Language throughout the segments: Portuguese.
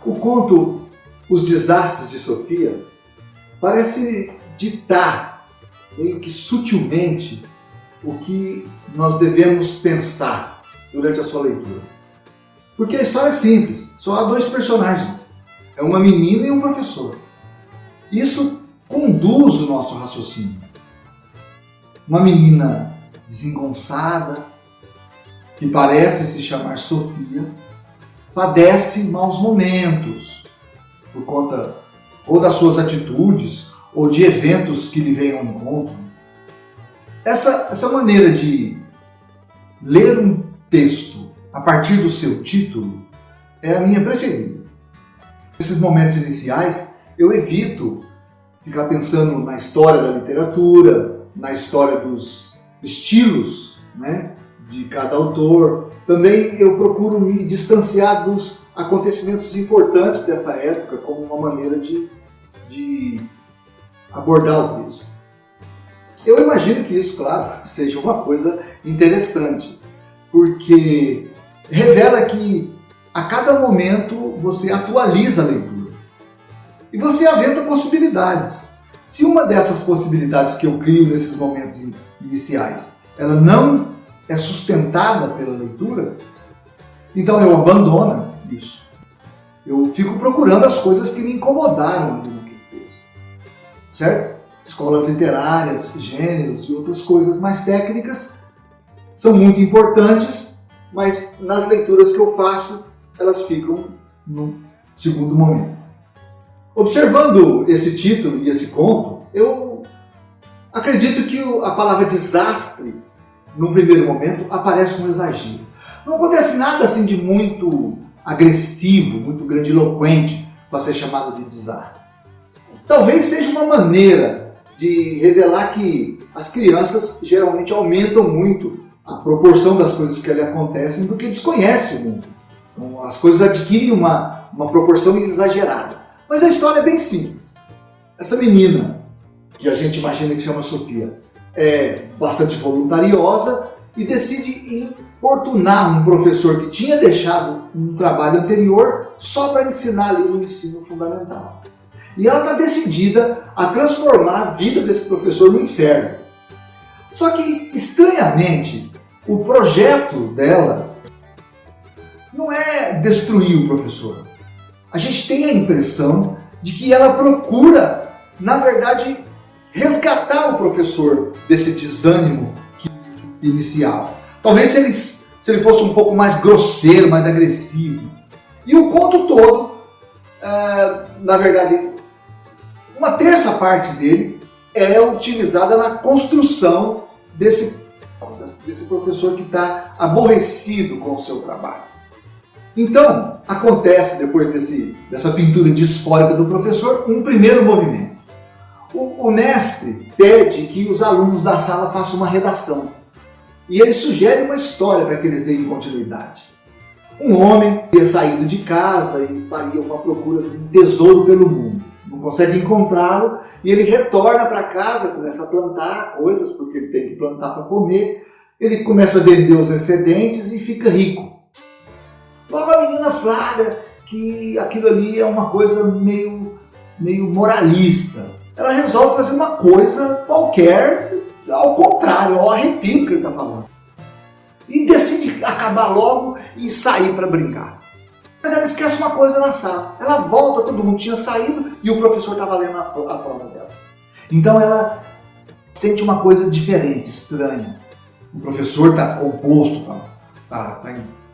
O conto Os Desastres de Sofia parece ditar, meio que sutilmente, o que nós devemos pensar durante a sua leitura. Porque a história é simples, só há dois personagens, é uma menina e um professor. Isso conduz o nosso raciocínio. Uma menina desengonçada, que parece se chamar Sofia, padece maus momentos por conta ou das suas atitudes ou de eventos que lhe vêm ao encontro. Essa maneira de ler um texto a partir do seu título é a minha preferida. Nesses momentos iniciais, eu evito ficar pensando na história da literatura, na história dos estilos, de cada autor. Também eu procuro me distanciar dos acontecimentos importantes dessa época como uma maneira de abordar o texto. Eu imagino que isso, claro, seja uma coisa interessante, porque revela que a cada momento você atualiza a leitura e você aventa possibilidades. Se uma dessas possibilidades que eu crio nesses momentos iniciais, ela não é sustentada pela leitura, então eu abandono isso. Eu fico procurando as coisas que me incomodaram naquele texto, certo? Escolas literárias, gêneros e outras coisas mais técnicas são muito importantes, mas nas leituras que eu faço, elas ficam no segundo momento. Observando esse título e esse conto, eu acredito que a palavra desastre, num primeiro momento, aparece um exagero. Não acontece nada assim de muito agressivo, muito grandiloquente para ser chamado de desastre. Talvez seja uma maneira de revelar que as crianças geralmente aumentam muito a proporção das coisas que lhe acontecem porque desconhecem o mundo. Então, as coisas adquirem uma proporção exagerada. Mas a história é bem simples. Essa menina, que a gente imagina que chama Sofia, é bastante voluntariosa e decide importunar um professor que tinha deixado um trabalho anterior só para ensinar ali no ensino fundamental. E ela está decidida a transformar a vida desse professor no inferno. Só que, estranhamente, o projeto dela não é destruir o professor. A gente tem a impressão de que ela procura, na verdade, resgatar o professor desse desânimo inicial. Talvez se ele fosse um pouco mais grosseiro, mais agressivo. E o conto todo, na verdade, uma terça parte dele é utilizada na construção desse professor que está aborrecido com o seu trabalho. Então, acontece, depois dessa pintura disfórica do professor, um primeiro movimento. O mestre pede que os alunos da sala façam uma redação. E ele sugere uma história para que eles deem continuidade. Um homem teria saído de casa e faria uma procura de um tesouro pelo mundo. Não consegue encontrá-lo e ele retorna para casa, começa a plantar coisas, porque ele tem que plantar para comer. Ele começa a vender os excedentes e fica rico. Logo a menina flagra que aquilo ali é uma coisa meio moralista. Ela resolve fazer uma coisa qualquer, ao contrário, ao arrepio do que ele está falando. E decide acabar logo e sair para brincar. Mas ela esquece uma coisa na sala. Ela volta, todo mundo tinha saído e o professor estava lendo a prova dela. Então ela sente uma coisa diferente, estranha. O professor está composto, está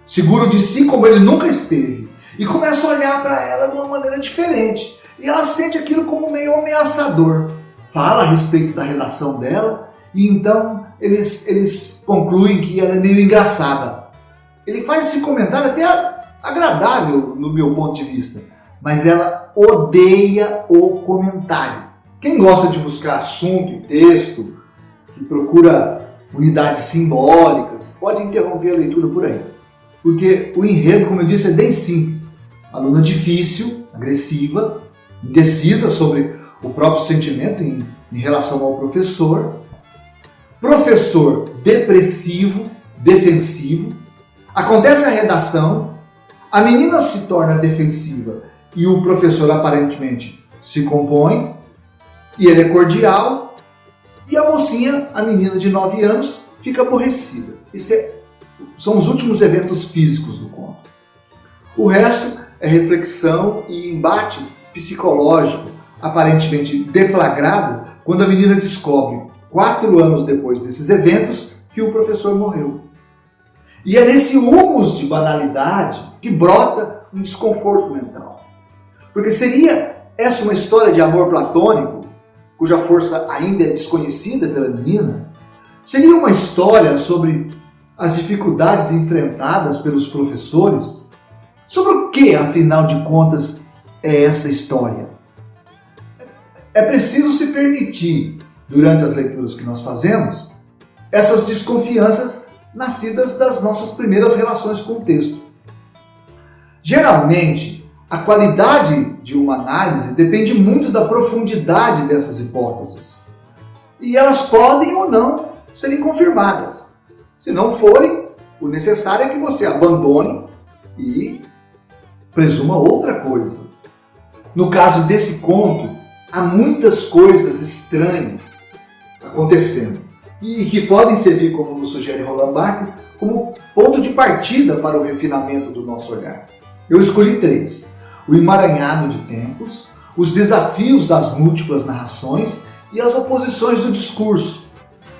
seguro de si como ele nunca esteve. E começa a olhar para ela de uma maneira diferente. E ela sente aquilo como meio ameaçador. Fala a respeito da relação dela e então eles concluem que ela é meio engraçada. Ele faz esse comentário até agradável no meu ponto de vista, mas ela odeia o comentário. Quem gosta de buscar assunto e texto, que procura unidades simbólicas, pode interromper a leitura por aí. Porque o enredo, como eu disse, é bem simples. Aluna difícil, agressiva, indecisa sobre o próprio sentimento em relação ao professor. Professor depressivo, defensivo. Acontece a redação, A menina se torna defensiva e o professor aparentemente se compõe, e ele é cordial, e a mocinha, a menina de 9 anos, fica aborrecida. São os últimos eventos físicos do conto. O resto é reflexão e embate psicológico, aparentemente deflagrado, quando a menina descobre, 4 anos depois desses eventos, que o professor morreu. E é nesse humus de banalidade que brota um desconforto mental. Porque seria essa uma história de amor platônico, cuja força ainda é desconhecida pela menina? Seria uma história sobre as dificuldades enfrentadas pelos professores? Sobre o que, afinal de contas, é essa história? É preciso se permitir, durante as leituras que nós fazemos, essas desconfianças nascidas das nossas primeiras relações com o texto. Geralmente, a qualidade de uma análise depende muito da profundidade dessas hipóteses. E elas podem ou não serem confirmadas. Se não forem, o necessário é que você abandone e presuma outra coisa. No caso desse conto, há muitas coisas estranhas acontecendo e que podem servir, como nos sugere Roland Barthes, como ponto de partida para o refinamento do nosso olhar. Eu escolhi 3. O emaranhado de tempos, os desafios das múltiplas narrações e as oposições do discurso.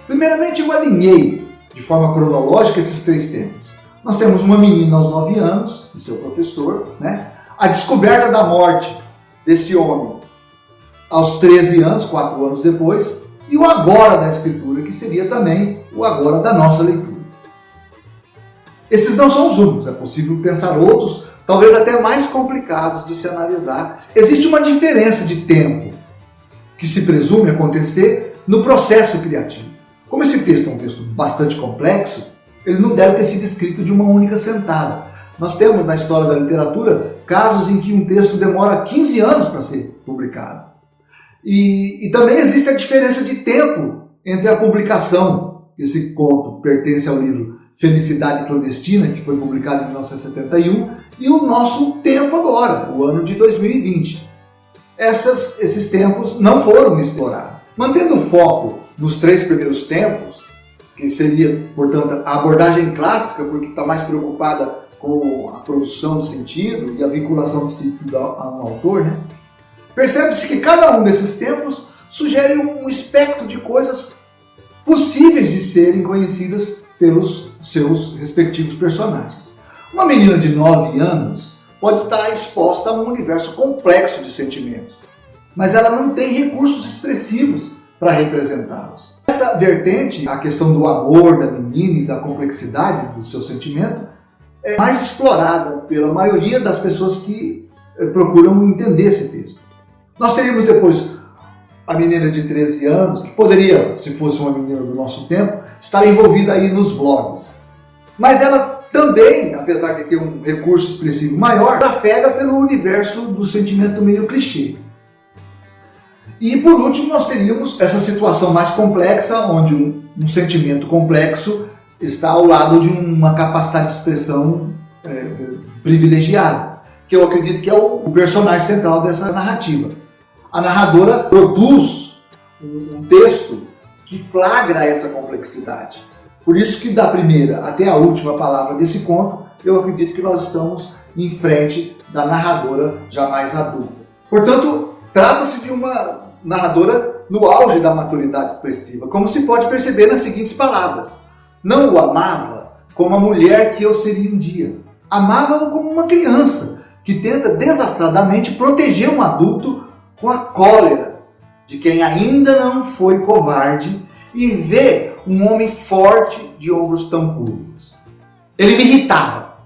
Primeiramente, eu alinhei de forma cronológica esses 3 temas. Nós temos uma menina aos 9 anos, e seu professor, a descoberta da morte desse homem aos 13 anos, 4 anos depois, e o agora da escritura, que seria também o agora da nossa leitura. Esses não são os únicos, é possível pensar outros, talvez até mais complicados de se analisar. Existe uma diferença de tempo que se presume acontecer no processo criativo. Como esse texto é um texto bastante complexo, ele não deve ter sido escrito de uma única sentada. Nós temos na história da literatura casos em que um texto demora 15 anos para ser publicado. E também existe a diferença de tempo entre a publicação, esse conto pertence ao livro Felicidade Clandestina, que foi publicado em 1971, e o nosso tempo agora, o ano de 2020. Esses tempos não foram explorados. Mantendo o foco nos 3 primeiros tempos, que seria, portanto, a abordagem clássica, porque está mais preocupada com a produção do sentido e a vinculação do sentido a um autor, percebe-se que cada um desses tempos sugere um espectro de coisas possíveis de serem conhecidas pelos seus respectivos personagens. Uma menina de 9 anos pode estar exposta a um universo complexo de sentimentos, mas ela não tem recursos expressivos para representá-los. Esta vertente, a questão do amor da menina e da complexidade do seu sentimento, é mais explorada pela maioria das pessoas que procuram entender esse texto. Nós teríamos depois a menina de 13 anos, que poderia, se fosse uma menina do nosso tempo, estar envolvida aí nos vlogs. Mas ela também, apesar de ter um recurso expressivo maior, trafega pelo universo do sentimento meio clichê. E por último, nós teríamos essa situação mais complexa, onde um sentimento complexo está ao lado de uma capacidade de expressão privilegiada, que eu acredito que é o personagem central dessa narrativa. A narradora produz um texto que flagra essa complexidade. Por isso que da primeira até a última palavra desse conto, eu acredito que nós estamos em frente da narradora já mais adulta. Portanto, trata-se de uma narradora no auge da maturidade expressiva, como se pode perceber nas seguintes palavras. Não o amava como a mulher que eu seria um dia. Amava-o como uma criança que tenta desastradamente proteger um adulto com a cólera de quem ainda não foi covarde e vê um homem forte de ombros tão curvos. Ele me irritava.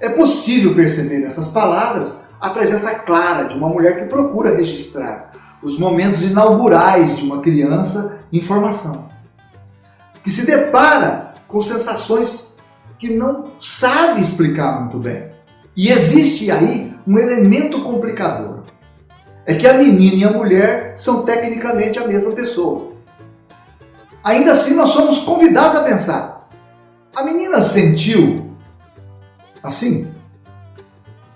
É possível perceber nessas palavras a presença clara de uma mulher que procura registrar os momentos inaugurais de uma criança em formação, que se depara com sensações que não sabe explicar muito bem. E existe aí um elemento complicador. É que a menina e a mulher são tecnicamente a mesma pessoa. Ainda assim, nós somos convidados a pensar. A menina sentiu assim?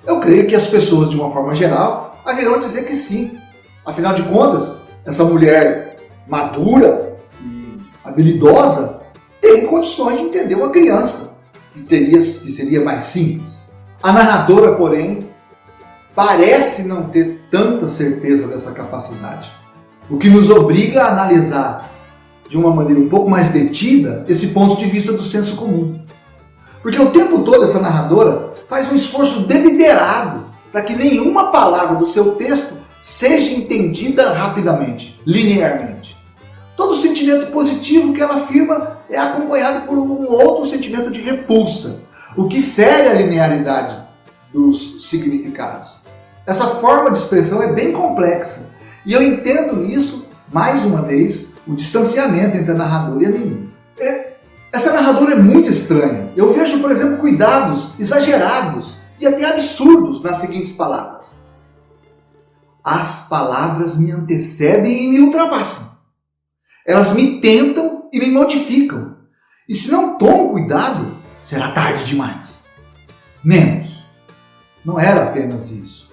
Eu creio que as pessoas, de uma forma geral, haverão dizer que sim. Afinal de contas, essa mulher madura e habilidosa tem condições de entender uma criança, que seria mais simples. A narradora, porém, parece não ter tanta certeza dessa capacidade, o que nos obriga a analisar de uma maneira um pouco mais detida esse ponto de vista do senso comum. Porque o tempo todo essa narradora faz um esforço deliberado para que nenhuma palavra do seu texto seja entendida rapidamente, linearmente. Todo sentimento positivo que ela afirma é acompanhado por um outro sentimento de repulsa, o que fere a linearidade dos significados. Essa forma de expressão é bem complexa e eu entendo nisso, mais uma vez, o distanciamento entre a narradora e a mim. Essa narradora é muito estranha. Eu vejo, por exemplo, cuidados exagerados e até absurdos nas seguintes palavras. As palavras me antecedem e me ultrapassam. Elas me tentam e me modificam. E se não tomo cuidado, será tarde demais. Menos. Não era apenas isso.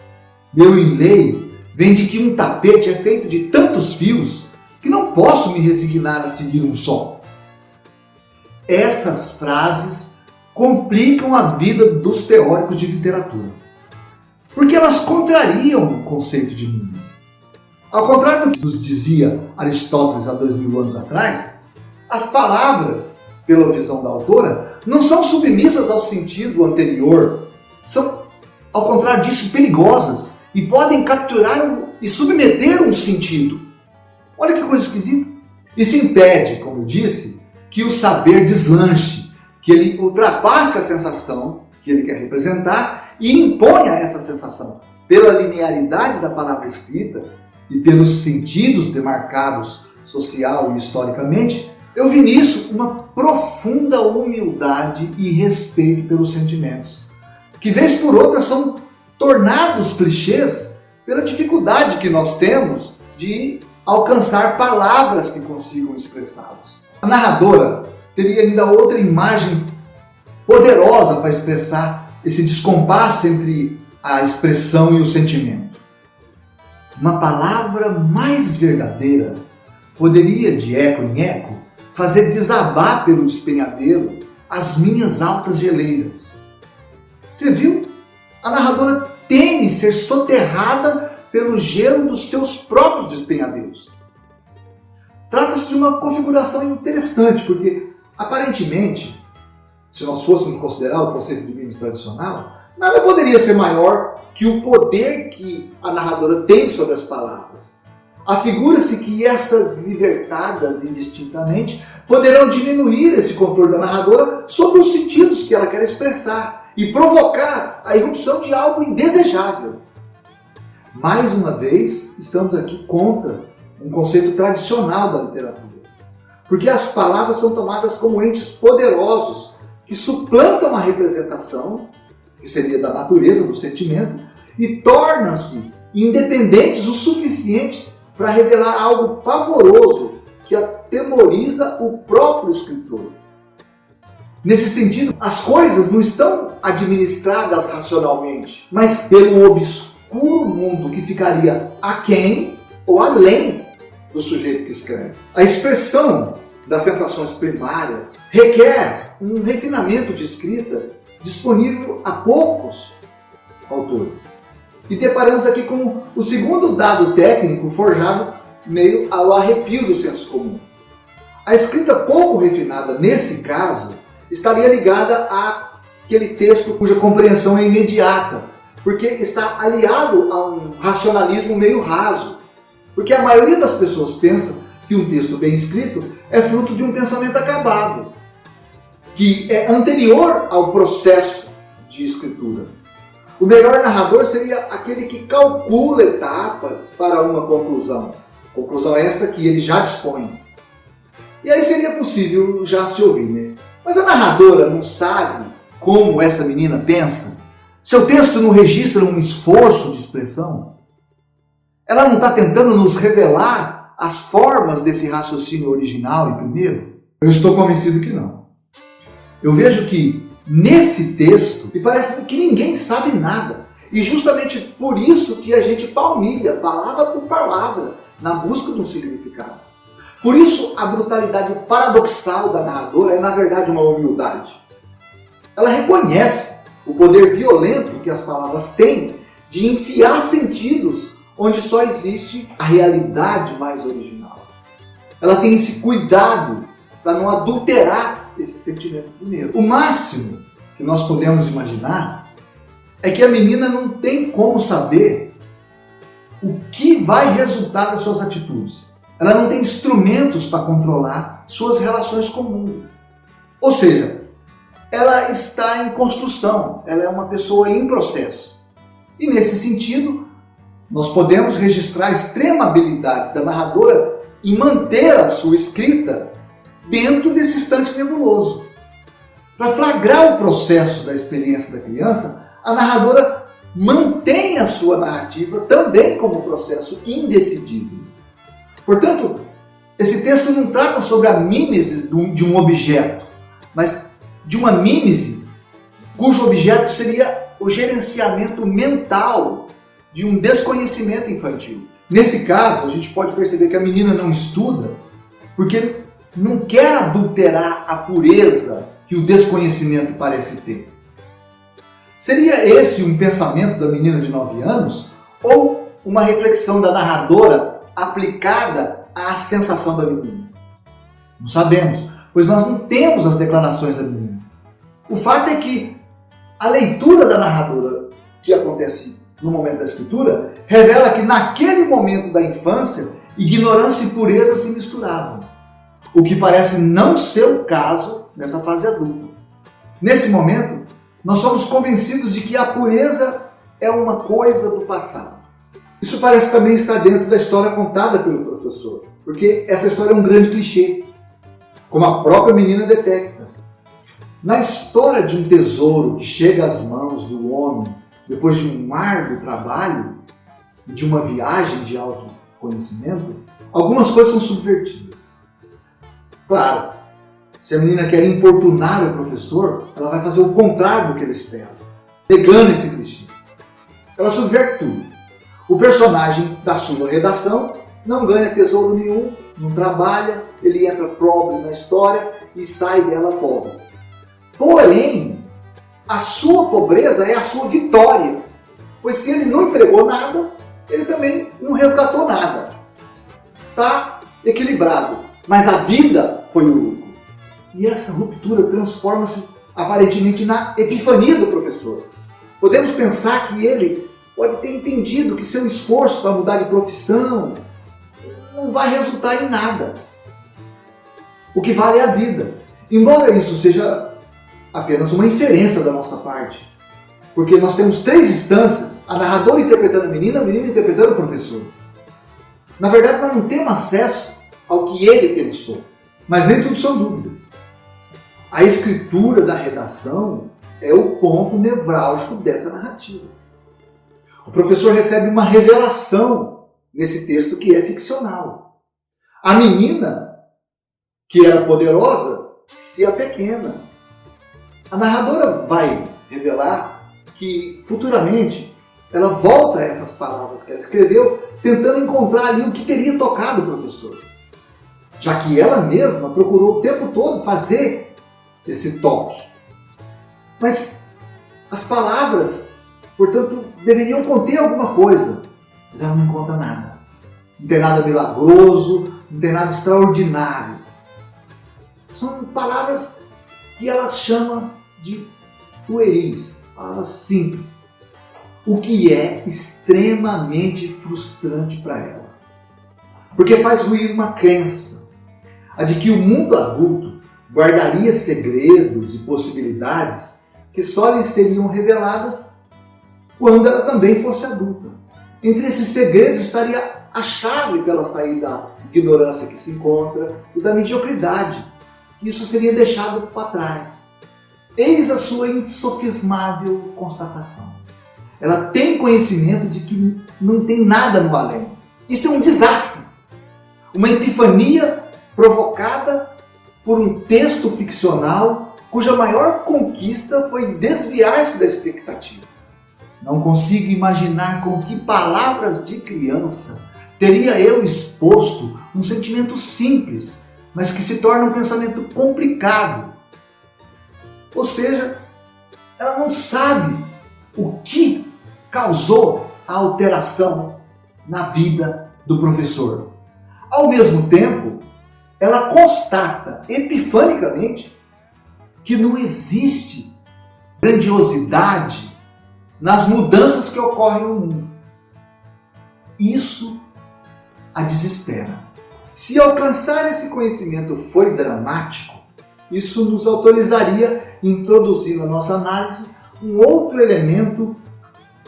Meu enleio vem de que um tapete é feito de tantos fios que não posso me resignar a seguir um só. Essas frases complicam a vida dos teóricos de literatura, porque elas contrariam o conceito de mimesis. Ao contrário do que nos dizia Aristóteles há 2000 anos atrás, as palavras, pela visão da autora, não são submissas ao sentido anterior, são, ao contrário disso, perigosas e podem capturar e submeter um sentido. Olha que coisa esquisita. Isso impede, como eu disse, que o saber deslanche, que ele ultrapasse a sensação que ele quer representar e imponha essa sensação. Pela linearidade da palavra escrita e pelos sentidos demarcados social e historicamente, eu vi nisso uma profunda humildade e respeito pelos sentimentos, que vez por outra são tornados clichês pela dificuldade que nós temos de alcançar palavras que consigam expressá-los. A narradora teria ainda outra imagem poderosa para expressar esse descompasso entre a expressão e o sentimento. Uma palavra mais verdadeira poderia, de eco em eco, fazer desabar pelo despenhadeiro as minhas altas geleiras. Você viu? A narradora teme ser soterrada pelo gelo dos seus próprios despenhadeiros. Trata-se de uma configuração interessante, porque, aparentemente, se nós fôssemos considerar o conceito de mimesis tradicional, nada poderia ser maior que o poder que a narradora tem sobre as palavras. Afigura-se que estas libertadas indistintamente poderão diminuir esse controle da narradora sobre os sentidos que ela quer expressar e provocar a irrupção de algo indesejável. Mais uma vez, estamos aqui contra um conceito tradicional da literatura, porque as palavras são tomadas como entes poderosos que suplantam a representação, que seria da natureza do sentimento, e tornam-se independentes o suficiente para revelar algo pavoroso que atemoriza o próprio escritor. Nesse sentido, as coisas não estão administradas racionalmente, mas pelo obscuro mundo que ficaria aquém ou além do sujeito que escreve. A expressão das sensações primárias requer um refinamento de escrita disponível a poucos autores. E deparamos aqui com o segundo dado técnico forjado meio ao arrepio do senso comum. A escrita pouco refinada, nesse caso, estaria ligada àquele texto cuja compreensão é imediata, porque está aliado a um racionalismo meio raso. Porque a maioria das pessoas pensa que um texto bem escrito é fruto de um pensamento acabado, que é anterior ao processo de escritura. O melhor narrador seria aquele que calcula etapas para uma conclusão. Conclusão esta que ele já dispõe. E aí seria possível já se ouvir, né? Mas a narradora não sabe como essa menina pensa? Seu texto não registra um esforço de expressão? Ela não está tentando nos revelar as formas desse raciocínio original e primeiro? Eu estou convencido que não. Eu vejo que nesse texto, me parece que ninguém sabe nada. E justamente por isso que a gente palmilha, palavra por palavra, na busca de um significado. Por isso, a brutalidade paradoxal da narradora é, na verdade, uma humildade. Ela reconhece o poder violento que as palavras têm de enfiar sentidos onde só existe a realidade mais original. Ela tem esse cuidado para não adulterar esse sentimento primeiro. O máximo que nós podemos imaginar é que a menina não tem como saber o que vai resultar das suas atitudes. Ela não tem instrumentos para controlar suas relações com o mundo. Ou seja, ela está em construção, ela é uma pessoa em processo. E nesse sentido, nós podemos registrar a extrema habilidade da narradora em manter a sua escrita dentro desse instante nebuloso. Para flagrar o processo da experiência da criança, a narradora mantém a sua narrativa também como processo indecidido. Portanto, esse texto não trata sobre a mímese de um objeto, mas de uma mímese cujo objeto seria o gerenciamento mental de um desconhecimento infantil. Nesse caso, a gente pode perceber que a menina não estuda porque não quer adulterar a pureza que o desconhecimento parece ter. Seria esse um pensamento da menina de 9 anos ou uma reflexão da narradora aplicada à sensação da menina? Não sabemos, pois nós não temos as declarações da menina. O fato é que a leitura da narradora que acontece no momento da escritura revela que naquele momento da infância ignorância e pureza se misturavam, o que parece não ser o caso nessa fase adulta. Nesse momento, nós somos convencidos de que a pureza é uma coisa do passado. Isso parece também estar dentro da história contada pelo professor, porque essa história é um grande clichê, como a própria menina detecta. Na história de um tesouro que chega às mãos do homem depois de um árduo trabalho e de uma viagem de autoconhecimento, algumas coisas são subvertidas. Claro, se a menina quer importunar o professor, ela vai fazer o contrário do que ele espera, negando esse clichê. Ela subverte tudo. O personagem da sua redação não ganha tesouro nenhum, não trabalha, ele entra pobre na história e sai dela pobre. Porém, a sua pobreza é a sua vitória, pois se ele não empregou nada, ele também não resgatou nada. Está equilibrado, mas a vida foi o lucro. E essa ruptura transforma-se aparentemente na epifania do professor. Podemos pensar que ele pode ter entendido que seu esforço para mudar de profissão não vai resultar em nada. O que vale é a vida. Embora isso seja apenas uma inferência da nossa parte. Porque nós temos 3 instâncias, a narradora interpretando a menina interpretando o professor. Na verdade, nós não temos acesso ao que ele pensou. Mas nem tudo são dúvidas. A escritura da redação é o ponto nevrálgico dessa narrativa. O professor recebe uma revelação nesse texto que é ficcional. A menina, que era poderosa, se apequena. A narradora vai revelar que futuramente ela volta a essas palavras que ela escreveu, tentando encontrar ali o que teria tocado o professor. Já que ela mesma procurou o tempo todo fazer esse toque. Mas as palavras, portanto, deveriam conter alguma coisa, mas ela não encontra nada. Não tem nada milagroso, não tem nada extraordinário. São palavras que ela chama de pueris, palavras simples. O que é extremamente frustrante para ela. Porque faz ruir uma crença, a de que o mundo adulto guardaria segredos e possibilidades que só lhe seriam reveladas quando ela também fosse adulta. Entre esses segredos estaria a chave para ela sair da ignorância que se encontra e da mediocridade. Isso seria deixado para trás. Eis a sua insofismável constatação. Ela tem conhecimento de que não tem nada no além. Isso é um desastre. Uma epifania provocada por um texto ficcional cuja maior conquista foi desviar-se da expectativa. Não consigo imaginar com que palavras de criança teria eu exposto um sentimento simples, mas que se torna um pensamento complicado. Ou seja, ela não sabe o que causou a alteração na vida do professor. Ao mesmo tempo, ela constata epifanicamente que não existe grandiosidade nas mudanças que ocorrem no mundo. Isso a desespera. Se alcançar esse conhecimento foi dramático, isso nos autorizaria a introduzir na nossa análise um outro elemento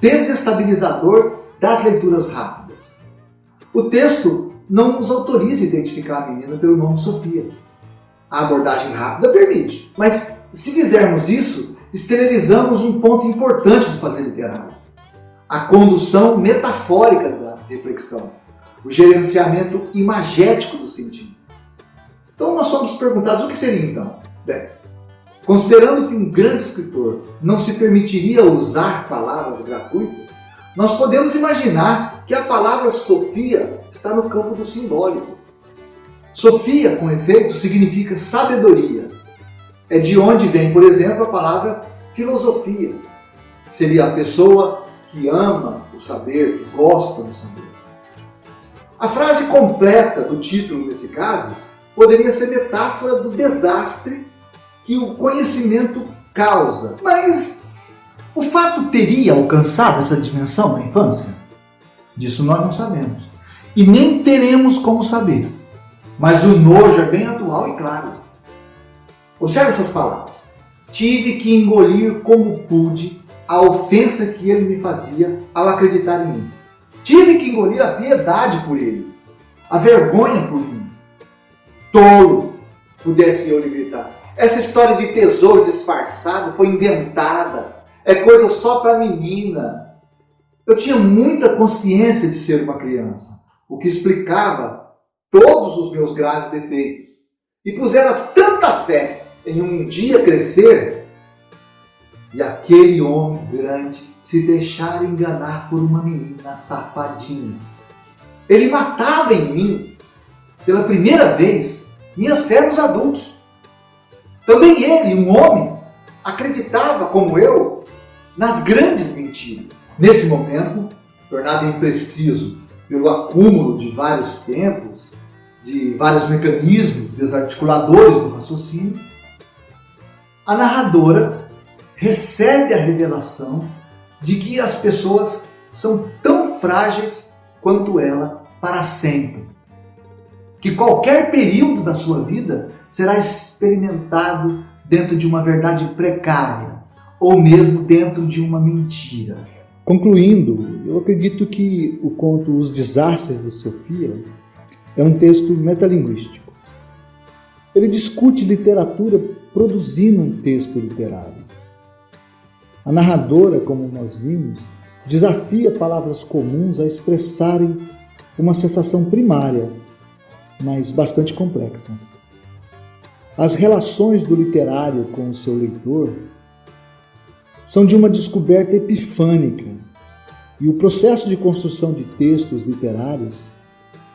desestabilizador das leituras rápidas. O texto não nos autoriza a identificar a menina pelo nome Sofia. A abordagem rápida permite, mas se fizermos isso, esterilizamos um ponto importante do fazer literário: a condução metafórica da reflexão, o gerenciamento imagético do sentido. Então nós somos perguntados: o que seria então? Bem, considerando que um grande escritor não se permitiria usar palavras gratuitas, nós podemos imaginar que a palavra Sofia está no campo do simbólico. Sofia, com efeito, significa sabedoria. É de onde vem, por exemplo, a palavra filosofia. Seria a pessoa que ama o saber, que gosta do saber. A frase completa do título, nesse caso, poderia ser metáfora do desastre que o conhecimento causa. Mas o fato teria alcançado essa dimensão na infância? Disso nós não sabemos. E nem teremos como saber. Mas o nojo é bem atual e claro. Observe essas palavras. Tive que engolir como pude a ofensa que ele me fazia ao acreditar em mim. Tive que engolir a piedade por ele, a vergonha por mim. Tolo, pudesse eu lhe gritar. Essa história de tesouro disfarçado foi inventada. É coisa só para menina. Eu tinha muita consciência de ser uma criança, o que explicava todos os meus graves defeitos. E pusera tanta fé em um dia crescer e aquele homem grande se deixar enganar por uma menina safadinha. Ele matava em mim, pela primeira vez, minha fé nos adultos. Também ele, um homem, acreditava, como eu, nas grandes mentiras. Nesse momento, tornado impreciso pelo acúmulo de vários tempos, de vários mecanismos desarticuladores do raciocínio, a narradora recebe a revelação de que as pessoas são tão frágeis quanto ela para sempre. Que qualquer período da sua vida será experimentado dentro de uma verdade precária ou mesmo dentro de uma mentira. Concluindo, eu acredito que o conto Os Desastres de Sofia é um texto metalinguístico. Ele discute literatura produzindo um texto literário. A narradora, como nós vimos, desafia palavras comuns a expressarem uma sensação primária, mas bastante complexa. As relações do literário com o seu leitor são de uma descoberta epifânica, e o processo de construção de textos literários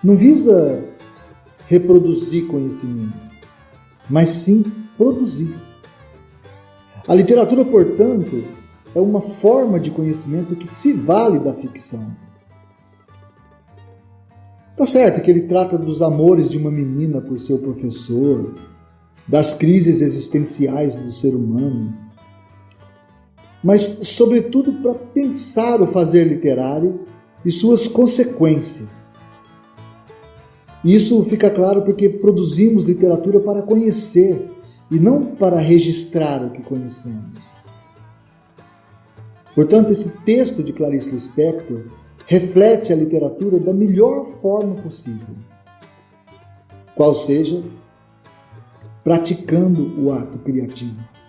não visa reproduzir conhecimento, mas sim produzir. A literatura, portanto, é uma forma de conhecimento que se vale da ficção. Tá certo que ele trata dos amores de uma menina por seu professor, das crises existenciais do ser humano, mas, sobretudo, para pensar o fazer literário e suas consequências. Isso fica claro porque produzimos literatura para conhecer e não para registrar o que conhecemos. Portanto, esse texto de Clarice Lispector reflete a literatura da melhor forma possível, qual seja, praticando o ato criativo.